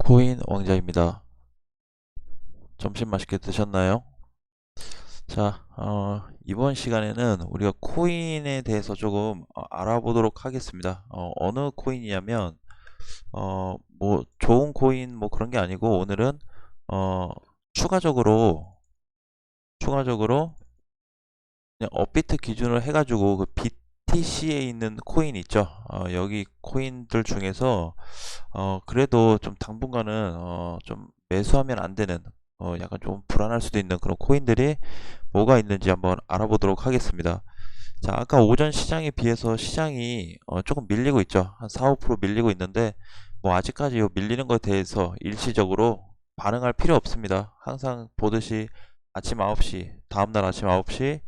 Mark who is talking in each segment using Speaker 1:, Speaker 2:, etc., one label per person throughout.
Speaker 1: 코인 왕자입니다. 점심 맛있게 드셨나요? 자, 이번 시간에는 우리가 코인에 대해서 조금 알아보도록 하겠습니다. 어느 코인이냐면, 뭐, 좋은 코인 뭐 그런 게 아니고, 오늘은, 어, 추가적으로, 그냥 업비트 기준으로 해가지고, 그 BTC에 있는 코인 있죠? 여기 코인들 중에서, 그래도 좀 당분간은 좀 매수하면 안 되는 약간 좀 불안할 수도 있는 그런 코인들이 뭐가 있는지 한번 알아보도록 하겠습니다. 자, 아까 오전 시장에 비해서 시장이 조금 밀리고 있죠. 한 4, 5% 밀리고 있는데 뭐 아직까지 이 밀리는 것에 대해서 일시적으로 반응할 필요 없습니다. 항상 보듯이 아침 9시, 다음날 아침 9시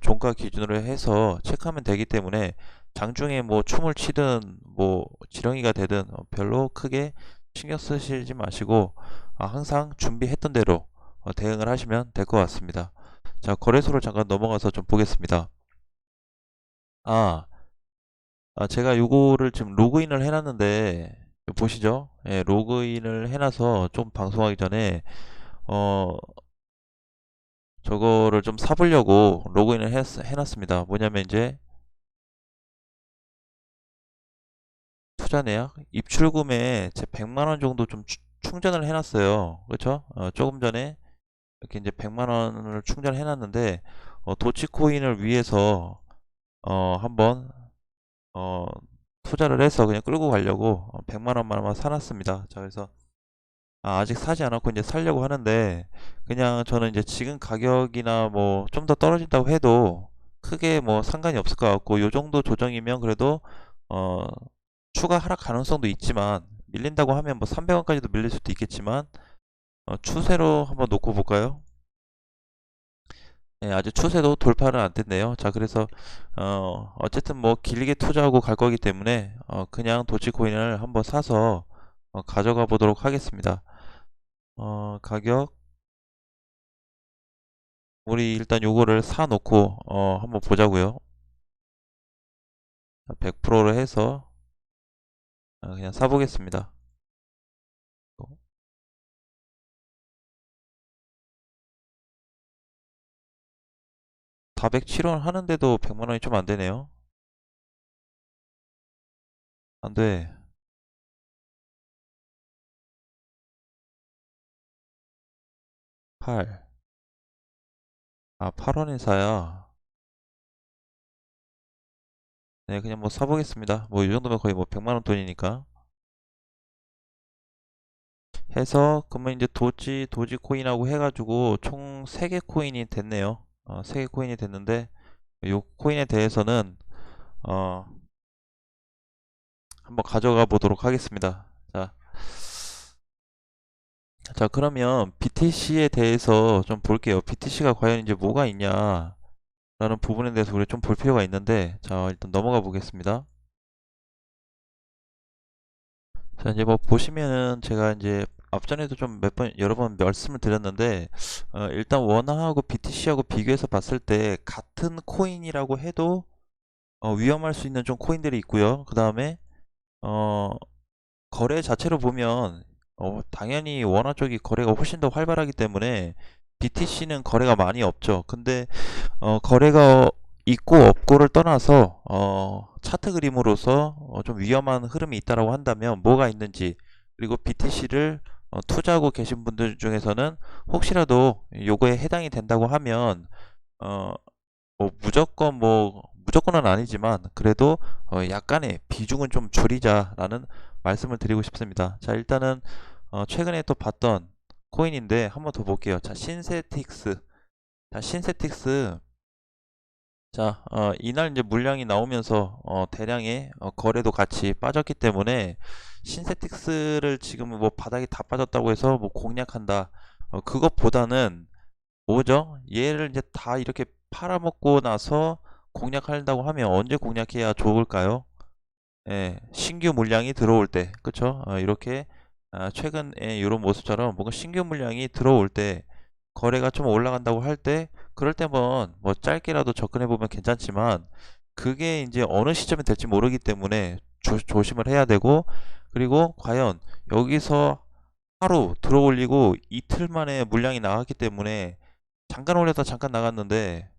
Speaker 1: 종가 기준으로 해서 체크하면 되기 때문에 장중에 뭐 춤을 추든 뭐 지렁이가 되든 별로 크게 신경 쓰시지 마시고 항상 준비했던 대로 대응을 하시면 될 것 같습니다. 자, 거래소로 잠깐 넘어가서 좀 보겠습니다. 아, 제가 요거를 지금 로그인을 해놨는데 보시죠. 예, 로그인을 해놔서 좀 방송하기 전에 어, 저거를 좀 사보려고 로그인을 해놨습니다. 뭐냐면 이제 투자 내역 입출금에 제 100만원 정도 좀 충전을 해놨어요. 그렇죠? 조금 전에 이렇게 이제 100만원을 충전해놨는데 도치코인을 위해서 한번 어, 투자를 해서 그냥 끌고 가려고 100만원만 사놨습니다. 자, 그래서 아직 사지 않았고 이제 살려고 하는데 그냥 저는 이제 지금 가격이나 뭐 좀 더 떨어진다고 해도 크게 뭐 상관이 없을 것 같고 요 정도 조정이면 그래도 어, 추가 하락 가능성도 있지만 밀린다고 하면 뭐 300원까지도 밀릴 수도 있겠지만 추세로 한번 놓고 볼까요? 네, 아직 추세도 돌파는 안 됐네요. 자, 그래서 어쨌든 뭐 길게 투자하고 갈 거기 때문에 그냥 도치코인을 한번 사서 가져가 보도록 하겠습니다. 가격 우리 일단 요거를 사 놓고 한번 보자고요. 100%로 해서 그냥 사 보겠습니다. 407원 하는데도 100만 원이 좀 안 되네요. 안 돼. 8. 8원에 사야. 네, 그냥 뭐 사보겠습니다. 뭐 이 정도면 거의 뭐 100만 원 돈이니까. 해서 그러면 이제 도지 코인하고 해가지고 총 3개 코인이 됐네요. 3개 코인이 됐는데 요 코인에 대해서는 어, 한번 가져가 보도록 하겠습니다. 자, 그러면 BTC에 대해서 좀 볼게요. BTC가 과연 이제 뭐가 있냐라는 부분에 대해서 우리 좀 볼 필요가 있는데, 자, 일단 넘어가 보겠습니다. 자, 이제 뭐 보시면은 제가 이제 앞전에도 좀 여러 번 말씀을 드렸는데, 일단 원화하고 BTC하고 비교해서 봤을 때 같은 코인이라고 해도 위험할 수 있는 좀 코인들이 있고요. 그 다음에 어, 거래 자체로 보면 당연히 원화 쪽이 거래가 훨씬 더 활발하기 때문에 BTC는 거래가 많이 없죠. 근데 거래가 있고 없고를 떠나서 차트 그림으로서 좀 위험한 흐름이 있다라고 한다면 뭐가 있는지 그리고 BTC를 투자하고 계신 분들 중에서는 혹시라도 요거에 해당이 된다고 하면 어, 무조건은 아니지만 그래도 약간의 비중은 좀 줄이자라는 말씀을 드리고 싶습니다. 자, 일단은 최근에 또 봤던 코인인데 한번 더 볼게요. 자, 신세틱스. 자, 신세틱스. 자, 이날 이제 물량이 나오면서 대량의 거래도 같이 빠졌기 때문에 신세틱스를 지금 뭐 바닥이 다 빠졌다고 해서 뭐 공략한다. 그것보다는 뭐죠? 얘를 이제 다 이렇게 팔아먹고 나서 공략한다고 하면 언제 공략해야 좋을까요? 예, 신규 물량이 들어올 때, 그쵸? 이렇게 최근에 이런 모습처럼 뭔가 신규 물량이 들어올 때 거래가 좀 올라간다고 할 때 그럴 때면 뭐 짧게라도 접근해 보면 괜찮지만 그게 이제 어느 시점이 될지 모르기 때문에 조심을 해야 되고 그리고 과연 여기서 하루 들어 올리고 이틀 만에 물량이 나갔기 때문에 잠깐 올렸다 잠깐 나갔는데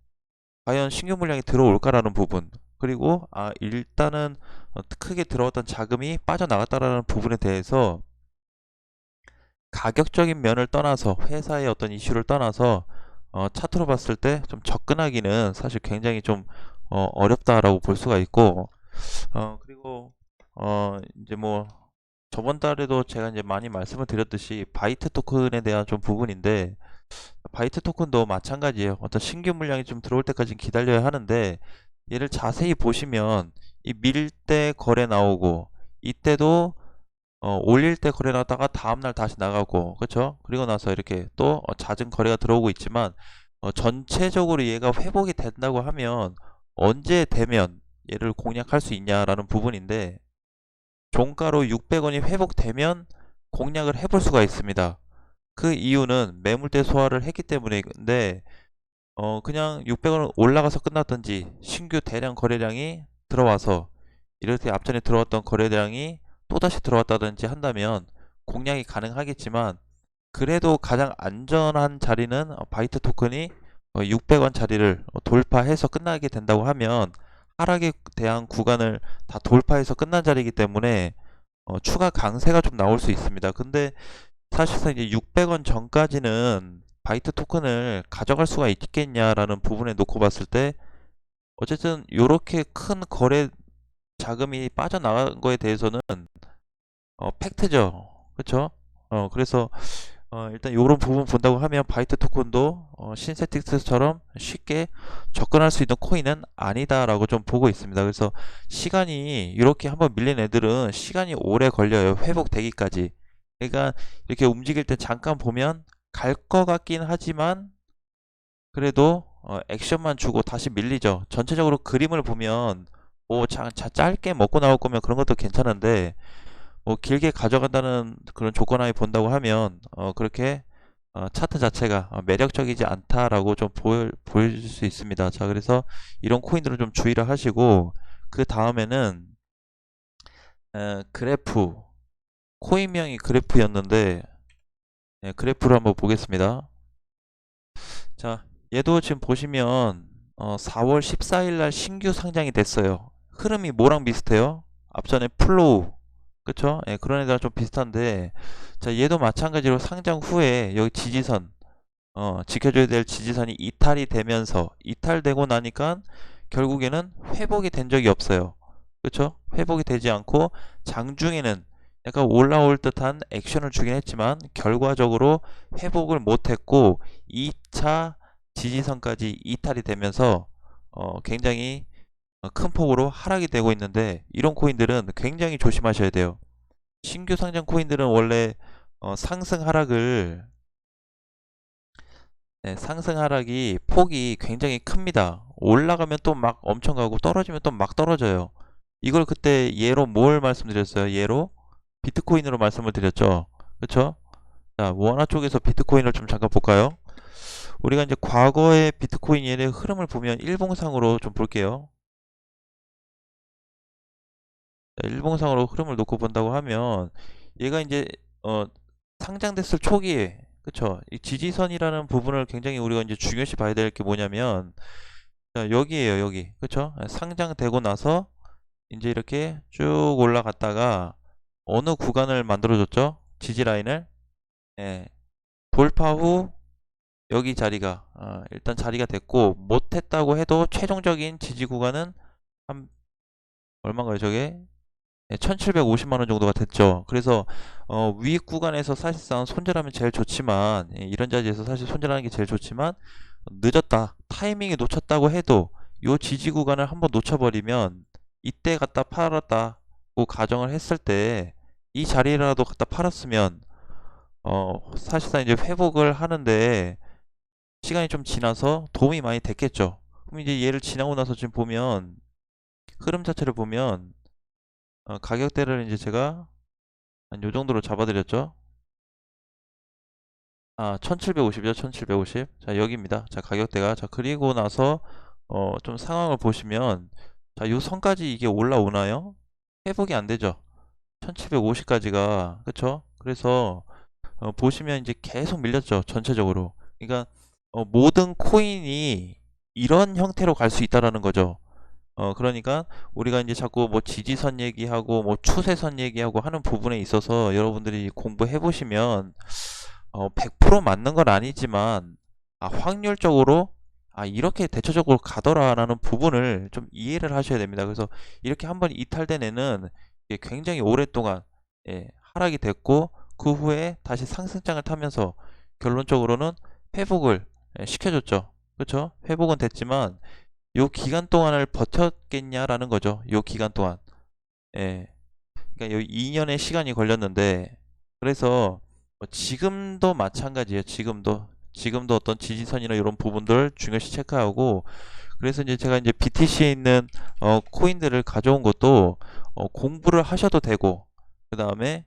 Speaker 1: 과연 신규 물량이 들어올까라는 부분, 그리고 일단은 크게 들어왔던 자금이 빠져나갔다라는 부분에 대해서 가격적인 면을 떠나서, 회사의 어떤 이슈를 떠나서 차트로 봤을 때 좀 접근하기는 사실 굉장히 좀 어렵다라고 볼 수가 있고, 그리고 이제 뭐 저번 달에도 제가 이제 많이 말씀을 드렸듯이 바이트 토큰에 대한 좀 부분인데, 바이트 토큰도 마찬가지예요. 어떤 신규 물량이 좀 들어올 때까지 기다려야 하는데, 얘를 자세히 보시면 이 밀 때 거래 나오고, 이때도 올릴 때 거래 나다가 다음날 다시 나가고, 그쵸? 그리고 나서 이렇게 또 잦은 거래가 들어오고 있지만, 전체적으로 얘가 회복이 된다고 하면 언제 되면 얘를 공략할 수 있냐라는 부분인데, 종가로 600원이 회복되면 공략을 해볼 수가 있습니다. 그 이유는 매물대 소화를 했기 때문인데, 그냥 600원 올라가서 끝났든지 신규 대량 거래량이 들어와서 이렇게 앞전에 들어왔던 거래량이 또다시 들어왔다든지 한다면 공략이 가능하겠지만, 그래도 가장 안전한 자리는 바이트 토큰이 600원 자리를 돌파해서 끝나게 된다고 하면, 하락에 대한 구간을 다 돌파해서 끝난 자리이기 때문에 추가 강세가 좀 나올 수 있습니다. 근데 사실상 이제 600원 전까지는 바이트 토큰을 가져갈 수가 있겠냐라는 부분에 놓고 봤을 때, 어쨌든 이렇게 큰 거래 자금이 빠져나간 거에 대해서는 팩트죠. 그쵸? 그래서 일단 이런 부분 본다고 하면 바이트 토큰도 신세틱스처럼 쉽게 접근할 수 있는 코인은 아니다라고 좀 보고 있습니다. 그래서 시간이, 이렇게 한번 밀린 애들은 시간이 오래 걸려요. 회복되기까지. 그러니까 이렇게 움직일 때 잠깐 보면 갈 것 같긴 하지만, 그래도 액션만 주고 다시 밀리죠. 전체적으로 그림을 보면 뭐 짧게 먹고 나올 거면 그런 것도 괜찮은데, 뭐 길게 가져간다는 그런 조건하에 본다고 하면 그렇게 차트 자체가 매력적이지 않다라고 좀 보일 수 있습니다. 자, 그래서 이런 코인들은 좀 주의를 하시고, 그 다음에는 그래프, 코인명이 그래프였는데, 그래프를 한번 보겠습니다. 자, 얘도 지금 보시면 4월 14일 날 신규 상장이 됐어요. 흐름이 뭐랑 비슷해요? 앞전에 플로우, 그쵸? 예, 그런 애들랑 좀 비슷한데, 자, 얘도 마찬가지로 상장 후에 여기 지지선, 지켜줘야 될 지지선이 이탈이 되면서, 이탈되고 나니까 결국에는 회복이 된 적이 없어요. 그쵸? 회복이 되지 않고 장중에는 약간 올라올 듯한 액션을 주긴 했지만 결과적으로 회복을 못했고 2차 지지선까지 이탈이 되면서 굉장히 큰 폭으로 하락이 되고 있는데, 이런 코인들은 굉장히 조심하셔야 돼요. 신규 상장 코인들은 원래 상승 하락을, 상승 하락이 폭이 굉장히 큽니다. 올라가면 또 막 엄청 가고 떨어지면 또 막 떨어져요. 이걸 그때 예로 뭘 말씀드렸어요? 예로 비트코인으로 말씀을 드렸죠. 그쵸? 자, 원화 쪽에서 비트코인을 좀 잠깐 볼까요? 우리가 이제 과거의 비트코인 예의 흐름을 보면 일봉상으로 좀 볼게요. 자, 일봉상으로 흐름을 놓고 본다고 하면 얘가 이제 상장됐을 초기에, 그쵸? 이 지지선이라는 부분을 굉장히 우리가 이제 중요시 봐야 될 게 뭐냐면, 자, 여기에요, 여기. 그쵸? 상장되고 나서 이제 이렇게 쭉 올라갔다가 어느 구간을 만들어줬죠? 지지 라인을. 예, 돌파 후 여기 자리가 일단 자리가 됐고, 못했다고 해도 최종적인 지지 구간은 한 얼마인가요, 저게? 1750만원 정도가 됐죠. 그래서 위 구간에서 사실상 손절하면 제일 좋지만, 이런 자리에서 사실 손절하는 게 제일 좋지만, 늦었다, 타이밍이 놓쳤다고 해도 요 지지 구간을 한번 놓쳐버리면 이때 갖다 팔았다고 가정을 했을 때, 이 자리라도 갖다 팔았으면 사실상 이제 회복을 하는데 시간이 좀 지나서 도움이 많이 됐겠죠. 그럼 이제 얘를 지나고 나서 지금 보면 흐름 자체를 보면 가격대를 이제 제가 한 요 정도로 잡아드렸죠. 1750이죠. 1750. 자, 여기입니다. 자, 가격대가. 자, 그리고 나서 좀 상황을 보시면, 자, 요 선까지 이게 올라오나요? 회복이 안 되죠. 1750까지가. 그쵸? 그래서 보시면 이제 계속 밀렸죠. 전체적으로. 그러니까 모든 코인이 이런 형태로 갈 수 있다라는 거죠. 그러니까 우리가 이제 자꾸 뭐 지지선 얘기하고 뭐 추세선 얘기하고 하는 부분에 있어서 여러분들이 공부해 보시면 100% 맞는 건 아니지만 확률적으로 이렇게 대처적으로 가더라라는 부분을 좀 이해를 하셔야 됩니다. 그래서 이렇게 한번 이탈된 애는 굉장히 오랫동안 하락이 됐고 그 후에 다시 상승장을 타면서 결론적으로는 회복을 시켜줬죠. 그렇죠? 회복은 됐지만 요 기간 동안을 버텼겠냐라는 거죠. 요 기간 동안. 예. 그러니까 요 2년의 시간이 걸렸는데 그래서 지금도 마찬가지예요. 지금도 어떤 지지선이나 이런 부분들 중요시 체크하고 그래서 이제 제가 이제 BTC에 있는 코인들을 가져온 것도 공부를 하셔도 되고 그 다음에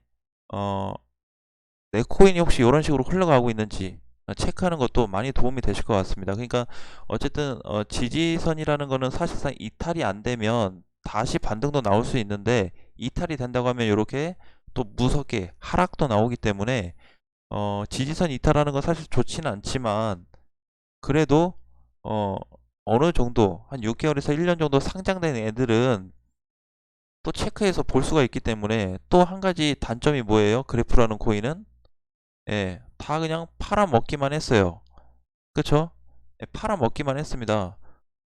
Speaker 1: 내 코인이 혹시 이런 식으로 흘러가고 있는지 체크하는 것도 많이 도움이 되실 것 같습니다. 그러니까 어쨌든 지지선이라는 거는 사실상 이탈이 안 되면 다시 반등도 나올 수 있는데 이탈이 된다고 하면 이렇게 또 무섭게 하락도 나오기 때문에 지지선 이탈하는 건 사실 좋지는 않지만 그래도 어느 정도 한 6개월에서 1년 정도 상장된 애들은 또 체크해서 볼 수가 있기 때문에 또 한 가지 단점이 뭐예요? 그래프라는 코인은 다 그냥 팔아먹기만 했어요. 그쵸? 팔아먹기만 했습니다.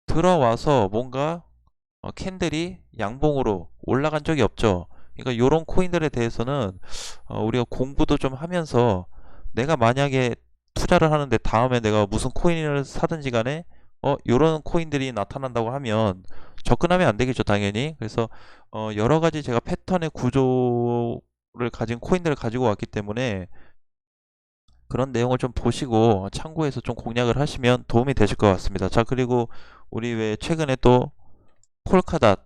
Speaker 1: 들어와서 뭔가 캔들이 양봉으로 올라간 적이 없죠. 그러니까 이런 코인들에 대해서는 우리가 공부도 좀 하면서 내가 만약에 투자를 하는데 다음에 내가 무슨 코인을 사든지 간에 이런 코인들이 나타난다고 하면 접근하면 안 되겠죠, 당연히. 그래서 여러 가지 제가 패턴의 구조를 가진 코인들을 가지고 왔기 때문에 그런 내용을 좀 보시고 참고해서 좀 공략을 하시면 도움이 되실 것 같습니다. 자, 그리고 우리 왜 최근에 또 폴카닷,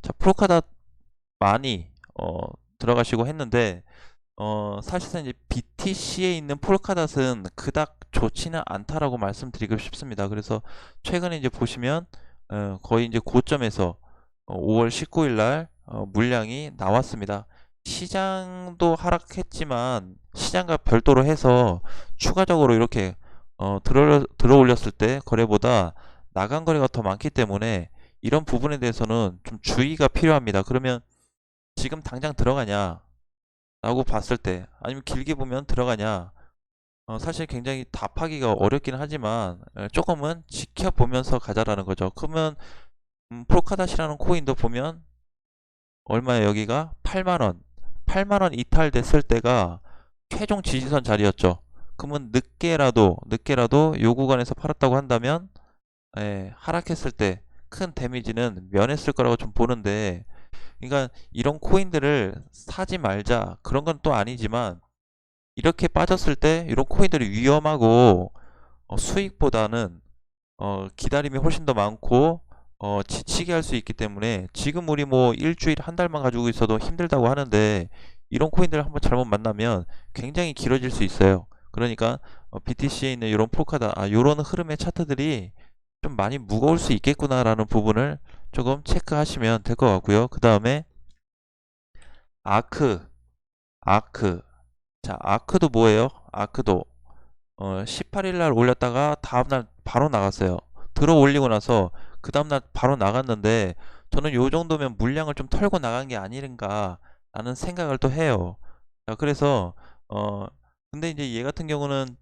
Speaker 1: 자, 폴카닷 많이 들어가시고 했는데 사실상 이제 BTC에 있는 폴카닷은 그닥 좋지는 않다라고 말씀드리고 싶습니다. 그래서 최근에 이제 보시면 거의 이제 고점에서 5월 19일 날 물량이 나왔습니다. 시장도 하락했지만 시장과 별도로 해서 추가적으로 이렇게 들어 올렸을 때 거래보다 나간 거래가 더 많기 때문에 이런 부분에 대해서는 좀 주의가 필요합니다. 그러면 지금 당장 들어가냐 라고 봤을 때 아니면 길게 보면 들어가냐 사실 굉장히 답하기가 어렵긴 하지만 조금은 지켜보면서 가자라는 거죠. 그러면 폴카닷이라는 코인도 보면 얼마에 여기가 8만원 8만원 이탈됐을 때가 최종 지지선 자리였죠. 그러면 늦게라도 요 구간에서 팔았다고 한다면 하락했을 때 큰 데미지는 면했을 거라고 좀 보는데 그러니까 이런 코인들을 사지 말자 그런 건 또 아니지만 이렇게 빠졌을 때 이런 코인들이 위험하고 수익보다는 기다림이 훨씬 더 많고 지치게 할 수 있기 때문에 지금 우리 뭐 일주일 한 달만 가지고 있어도 힘들다고 하는데 이런 코인들 한번 잘못 만나면 굉장히 길어질 수 있어요. 그러니까 BTC에 있는 이런 폴카다 이런 흐름의 차트들이 좀 많이 무거울 수 있겠구나라는 부분을 조금 체크하시면 될 것 같고요. 그 다음에 아크 아크 자 아크도 뭐예요? 아크도 18일 날 올렸다가 다음날 바로 나갔어요. 들어 올리고 나서 그 다음날 바로 나갔는데 저는 요 정도면 물량을 좀 털고 나간 게 아닌가 라는 생각을 또 해요. 자, 그래서 근데 이제 얘 같은 경우는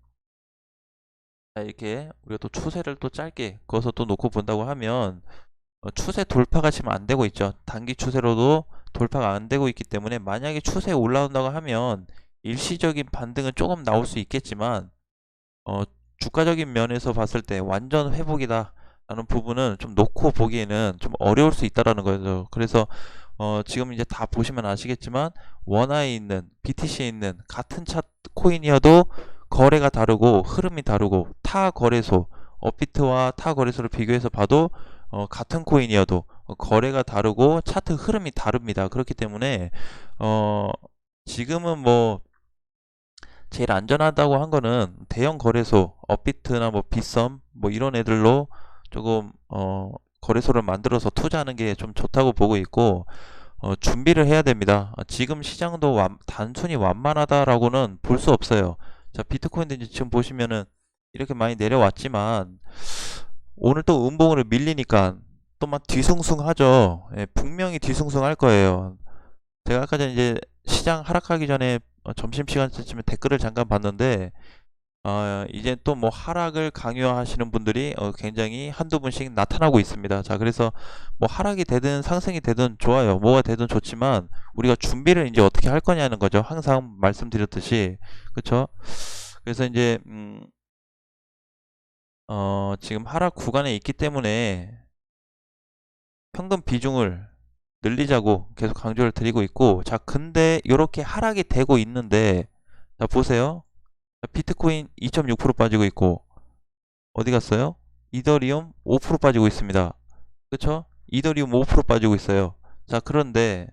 Speaker 1: 이렇게 우리가 또 추세를 또 짧게 그어서 또 놓고 본다고 하면 추세 돌파가 지금 안 되고 있죠. 단기 추세로도 돌파가 안 되고 있기 때문에 만약에 추세에 올라온다고 하면 일시적인 반등은 조금 나올 수 있겠지만 어, 주가적인 면에서 봤을 때 완전 회복이다 라는 부분은 좀 놓고 보기에는 좀 어려울 수 있다라는 거죠. 그래서 지금 이제 다 보시면 아시겠지만 원화에 있는 BTC에 있는 같은 차 코인이어도 거래가 다르고 흐름이 다르고 타 거래소 업비트와 타 거래소를 비교해서 봐도 같은 코인이어도 거래가 다르고 차트 흐름이 다릅니다. 그렇기 때문에 지금은 뭐 제일 안전하다고 한 거는 대형 거래소, 업비트나 뭐 빗썸 뭐 이런 애들로 조금 거래소를 만들어서 투자하는 게 좀 좋다고 보고 있고 준비를 해야 됩니다. 지금 시장도 단순히 완만하다라고는 볼 수 없어요. 자, 비트코인도 이제 지금 보시면은 이렇게 많이 내려왔지만 오늘 또 음봉으로 밀리니까 또 막 뒤숭숭하죠. 예, 분명히 뒤숭숭할 거예요. 제가 아까 전에 이제 시장 하락하기 전에 점심시간쯤에 댓글을 잠깐 봤는데 이제 또 뭐 하락을 강요하시는 분들이 굉장히 한두 분씩 나타나고 있습니다. 자, 그래서 뭐 하락이 되든 상승이 되든 좋아요. 뭐가 되든 좋지만 우리가 준비를 이제 어떻게 할 거냐는 거죠. 항상 말씀드렸듯이. 그렇죠? 그래서 이제 지금 하락 구간에 있기 때문에 현금 비중을 늘리자고 계속 강조를 드리고 있고, 자, 근데 이렇게 하락이 되고 있는데, 자, 보세요. 비트코인 2.6% 빠지고 있고, 어디 갔어요? 이더리움 5% 빠지고 있습니다. 그쵸? 이더리움 5% 빠지고 있어요. 자, 그런데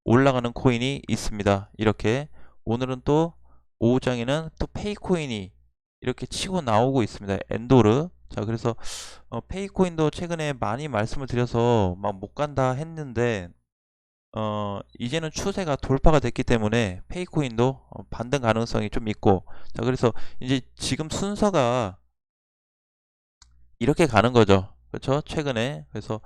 Speaker 1: 올라가는 코인이 있습니다. 이렇게 오늘은 또 오후장에는 또 페이코인이 이렇게 치고 나오고 있습니다. 엔도르. 자, 그래서 페이코인도 최근에 많이 말씀을 드려서 막 못 간다 했는데 이제는 추세가 돌파가 됐기 때문에 페이코인도 반등 가능성이 좀 있고, 자, 그래서 이제 지금 순서가 이렇게 가는 거죠. 그렇죠? 최근에. 그래서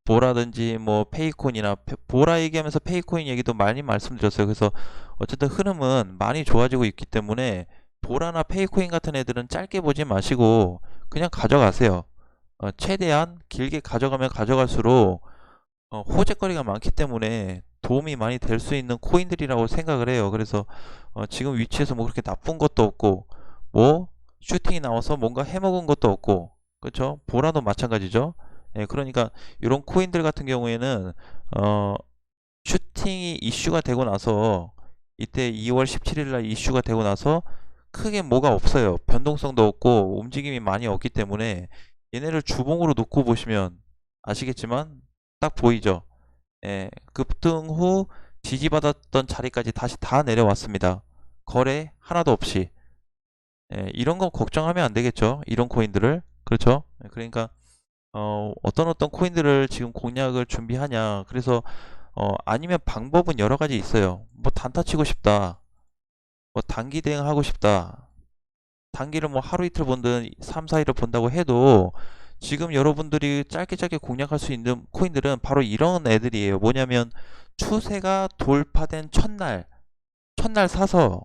Speaker 1: 보라든지 뭐 페이콘이나 보라 얘기하면서 페이코인 얘기도 많이 말씀드렸어요. 그래서 어쨌든 흐름은 많이 좋아지고 있기 때문에 보라나 페이코인 같은 애들은 짧게 보지 마시고 그냥 가져가세요. 최대한 길게 가져가면 가져갈수록 호재거리가 많기 때문에 도움이 많이 될 수 있는 코인들이라고 생각을 해요. 그래서 지금 위치에서 뭐 그렇게 나쁜 것도 없고 뭐 슈팅이 나와서 뭔가 해먹은 것도 없고, 그렇죠? 보라도 마찬가지죠. 예, 그러니까 이런 코인들 같은 경우에는 어, 슈팅이 이슈가 되고 나서 이때 2월 17일 날 이슈가 되고 나서 크게 뭐가 없어요. 변동성도 없고 움직임이 많이 없기 때문에 얘네를 주봉으로 놓고 보시면 아시겠지만 딱 보이죠. 예, 급등 후 지지받았던 자리까지 다시 다 내려왔습니다. 거래 하나도 없이. 예, 이런 거 걱정하면 안 되겠죠. 이런 코인들을. 그렇죠? 예, 그러니까 어떤 코인들을 지금 공략을 준비하냐. 그래서 아니면 방법은 여러 가지 있어요. 뭐 단타 치고 싶다. 뭐 단기 대응하고 싶다. 단기를 뭐 하루 이틀 본든 3, 4일을 본다고 해도 지금 여러분들이 짧게 짧게 공략할 수 있는 코인들은 바로 이런 애들이에요. 뭐냐면 추세가 돌파된 첫날 사서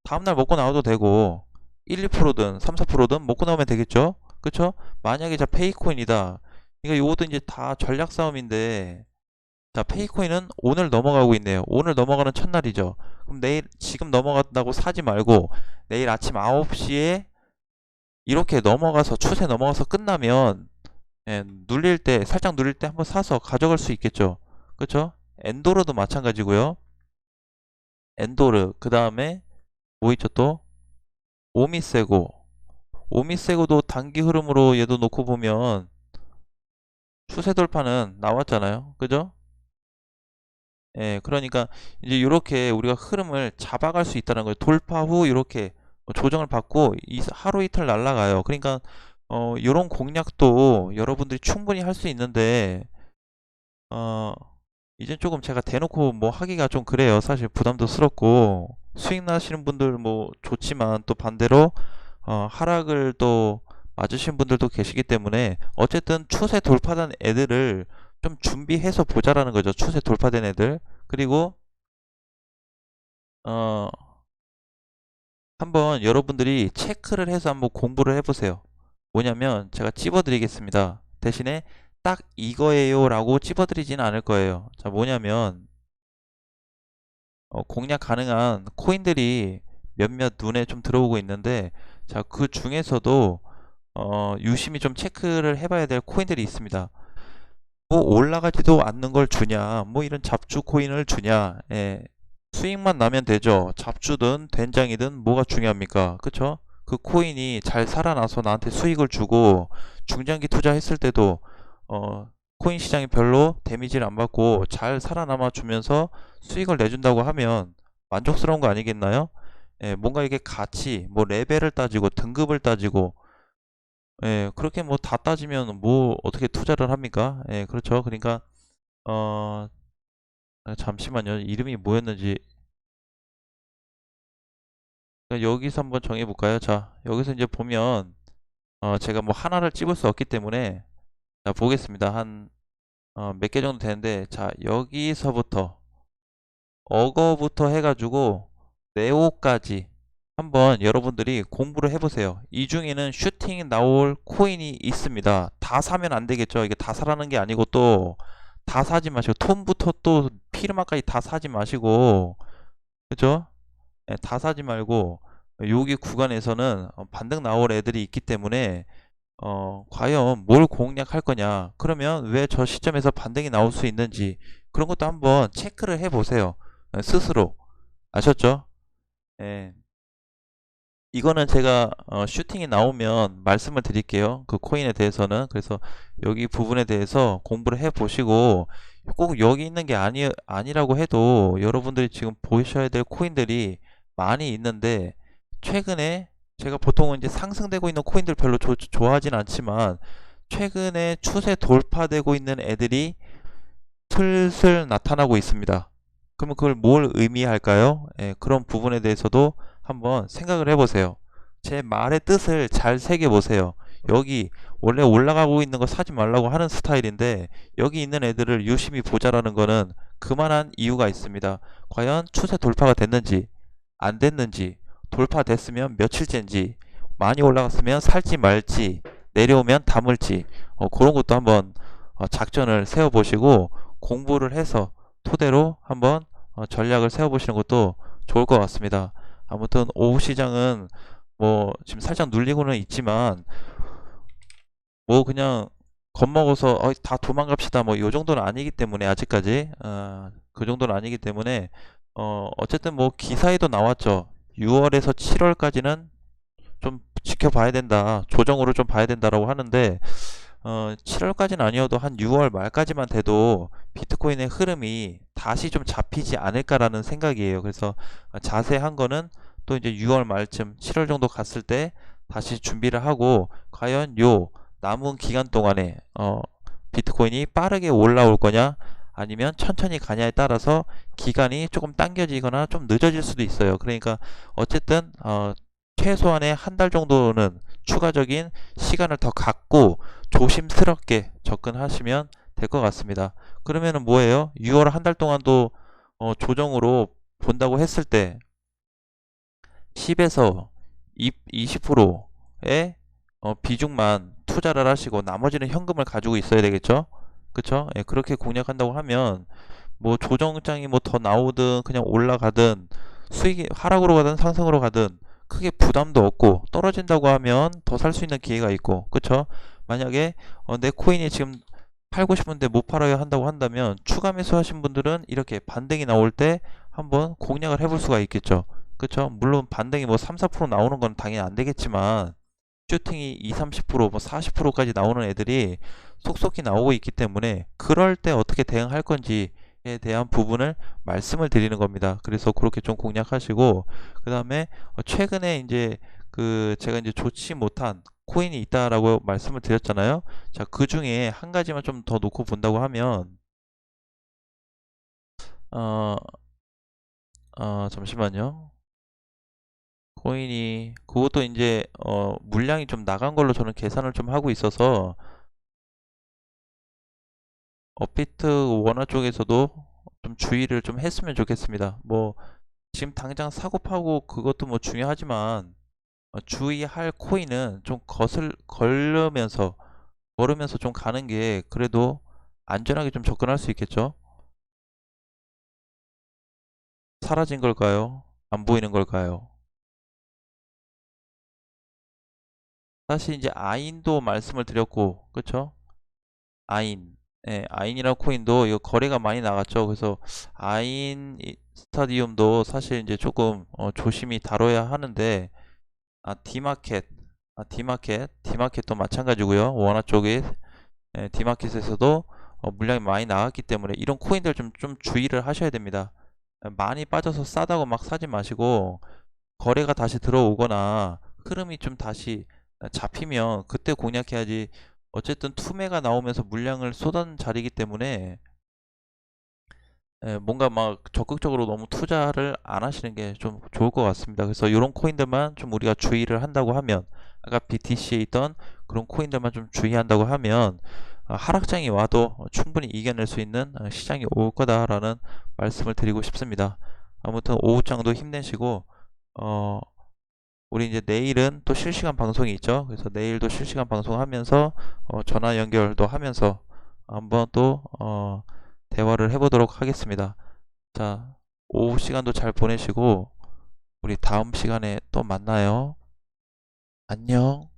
Speaker 1: 다음날 먹고 나와도 되고 1, 2%든 3, 4%든 먹고 나오면 되겠죠? 그쵸? 만약에 자 페이코인이다. 그러니까 요것도 이제 다 전략 싸움인데, 자, 페이코인은 오늘 넘어가고 있네요. 오늘 넘어가는 첫날이죠. 그럼 내일 지금 넘어간다고 사지 말고 내일 아침 9시에 이렇게 넘어가서 추세 넘어가서 끝나면 눌릴 때 살짝 눌릴 때 한번 사서 가져갈 수 있겠죠. 그렇죠? 엔도르도 마찬가지고요. 엔도르 그 다음에 뭐 있죠 또? 오미세고. 오미세고도 단기 흐름으로 얘도 놓고 보면 추세 돌파는 나왔잖아요. 그죠? 예, 그러니까 이제 이렇게 우리가 흐름을 잡아갈 수 있다는 거예요. 돌파 후 이렇게 조정을 받고 하루 이틀 날아가요. 그러니까 이런 공략도 여러분들이 충분히 할 수 있는데 어, 이제 조금 제가 대놓고 뭐 하기가 좀 그래요. 사실 부담도 스럽고 수익 나시는 분들 뭐 좋지만 또 반대로 하락을 또 맞으신 분들도 계시기 때문에 어쨌든 추세 돌파된 애들을 좀 준비해서 보자라는 거죠. 추세 돌파된 애들. 그리고 어, 한번 여러분들이 체크를 해서 한번 공부를 해보세요. 뭐냐면 제가 찝어드리겠습니다. 대신에 딱 이거예요 라고 찝어드리지는 않을 거예요. 자, 뭐냐면 공략 가능한 코인들이 몇몇 눈에 좀 들어오고 있는데, 자, 그 중에서도 유심히 좀 체크를 해봐야 될 코인들이 있습니다. 뭐 올라가지도 않는 걸 주냐, 뭐 이런 잡주 코인을 주냐. 예, 수익만 나면 되죠. 잡주든 된장이든 뭐가 중요합니까? 그쵸? 그 코인이 잘 살아나서 나한테 수익을 주고 중장기 투자했을 때도 코인 시장이 별로 데미지를 안 받고 잘 살아남아 주면서 수익을 내준다고 하면 만족스러운 거 아니겠나요? 예, 뭔가 이게 가치, 뭐 레벨을 따지고 등급을 따지고, 예, 그렇게 뭐 다 따지면 뭐 어떻게 투자를 합니까? 예, 그렇죠. 그러니까 어, 잠시만요. 이름이 뭐였는지. 여기서 한번 정해 볼까요? 자, 여기서 이제 보면 제가 뭐 하나를 찝을 수 없기 때문에 자, 보겠습니다. 한 몇 개 정도 되는데, 자, 여기서부터 어거부터 해가지고 네오까지 한번 여러분들이 공부를 해보세요. 이 중에는 슈팅이 나올 코인이 있습니다. 다 사면 안 되겠죠. 이게 다 사라는 게 아니고 또 다 사지 마시고 톰부터 또 피르마까지 다 사지 마시고, 그죠? 예, 다 사지 말고 여기 구간에서는 반등 나올 애들이 있기 때문에 과연 뭘 공략할 거냐, 그러면 왜 저 시점에서 반등이 나올 수 있는지 그런 것도 한번 체크를 해 보세요. 스스로. 아셨죠? 예. 이거는 제가 슈팅이 나오면 말씀을 드릴게요. 그 코인에 대해서는. 그래서 여기 부분에 대해서 공부를 해 보시고, 꼭 여기 있는 게 아니라고 해도 여러분들이 지금 보셔야 될 코인들이 많이 있는데, 최근에 제가 보통은 이제 상승되고 있는 코인들 별로 좋아하진 않지만 최근에 추세 돌파되고 있는 애들이 슬슬 나타나고 있습니다. 그러면 그걸 뭘 의미할까요? 예, 그런 부분에 대해서도 한번 생각을 해보세요. 제 말의 뜻을 잘 새겨보세요. 여기 원래 올라가고 있는 거 사지 말라고 하는 스타일인데, 여기 있는 애들을 유심히 보자라는 거는 그만한 이유가 있습니다. 과연 추세 돌파가 됐는지 안 됐는지, 돌파됐으면 며칠째인지, 많이 올라갔으면 살지 말지, 내려오면 담을지, 그런 것도 한번 작전을 세워보시고 공부를 해서 토대로 한번 전략을 세워보시는 것도 좋을 것 같습니다. 아무튼 오후 시장은 뭐 지금 살짝 눌리고는 있지만 뭐 그냥 겁먹어서 다 도망갑시다 뭐 요 정도는 아니기 때문에, 아직까지 그 정도는 아니기 때문에 어쨌든 뭐 기사에도 나왔죠. 6월에서 7월까지는 좀 지켜봐야 된다, 조정으로 좀 봐야 된다라고 하는데 7월까지는 아니어도 한 6월 말까지만 돼도 비트코인의 흐름이 다시 좀 잡히지 않을까라는 생각이에요. 그래서 자세한 거는 또 이제 6월 말쯤 7월 정도 갔을 때 다시 준비를 하고, 과연 요 남은 기간 동안에 비트코인이 빠르게 올라올 거냐 아니면 천천히 가냐에 따라서 기간이 조금 당겨지거나 좀 늦어질 수도 있어요. 그러니까 어쨌든 최소한의 한 달 정도는 추가적인 시간을 더 갖고 조심스럽게 접근하시면 될 것 같습니다. 그러면은 뭐예요? 6월 한 달 동안도 조정으로 본다고 했을 때 10에서 20%의 비중만 투자를 하시고 나머지는 현금을 가지고 있어야 되겠죠? 그쵸? 예, 그렇게 공략한다고 하면 뭐 조정장이 뭐 더 나오든 그냥 올라가든 수익이 하락으로 가든 상승으로 가든 크게 부담도 없고, 떨어진다고 하면 더 살 수 있는 기회가 있고, 그쵸? 만약에 내 코인이 지금 팔고 싶은데 못 팔아야 한다고 한다면 추가 매수 하신 분들은 이렇게 반등이 나올 때 한번 공략을 해볼 수가 있겠죠. 그쵸? 물론 반등이 뭐 3, 4% 나오는 건 당연히 안 되겠지만 슈팅이 2, 30%, 뭐 40%까지 나오는 애들이 속속히 나오고 있기 때문에 그럴 때 어떻게 대응할 건지에 대한 부분을 말씀을 드리는 겁니다. 그래서 그렇게 좀 공략하시고, 그 다음에 최근에 이제 그 제가 이제 좋지 못한 코인이 있다라고 말씀을 드렸잖아요. 자, 그 중에 한 가지만 좀 더 놓고 본다고 하면 어, 잠시만요. 코인이 그것도 이제 물량이 좀 나간 걸로 저는 계산을 좀 하고 있어서 업비트 원화 쪽에서도 좀 주의를 좀 했으면 좋겠습니다. 뭐 지금 당장 사고 파고 그것도 뭐 중요하지만 주의할 코인은 좀 걸으면서 좀 가는 게 그래도 안전하게 좀 접근할 수 있겠죠. 사라진 걸까요? 안 보이는 걸까요? 사실 이제 아인도 말씀을 드렸고, 그쵸? 아인. 예, 아인이라는 코인도 이거 거래가 많이 나갔죠. 그래서 아인 스타디움도 사실 이제 조금 조심히 다뤄야 하는데, 디마켓, 디마켓도 마찬가지고요. 원화 쪽에 디마켓에서도 물량이 많이 나갔기 때문에 이런 코인들 좀 주의를 하셔야 됩니다. 많이 빠져서 싸다고 막 사지 마시고, 거래가 다시 들어오거나 흐름이 좀 다시 잡히면 그때 공략해야지. 어쨌든 투매가 나오면서 물량을 쏟아낸 자리이기 때문에 뭔가 막 적극적으로 너무 투자를 안 하시는 게 좀 좋을 것 같습니다. 그래서 이런 코인들만 좀 우리가 주의를 한다고 하면, 아까 BTC에 있던 그런 코인들만 좀 주의한다고 하면, 하락장이 와도 충분히 이겨낼 수 있는 시장이 올 거다라는 말씀을 드리고 싶습니다. 아무튼 오후장도 힘내시고, 어, 우리 이제 내일은 또 실시간 방송이 있죠. 그래서 내일도 실시간 방송하면서 전화 연결도 하면서 한번 또 대화를 해보도록 하겠습니다. 자, 오후 시간도 잘 보내시고 우리 다음 시간에 또 만나요. 안녕.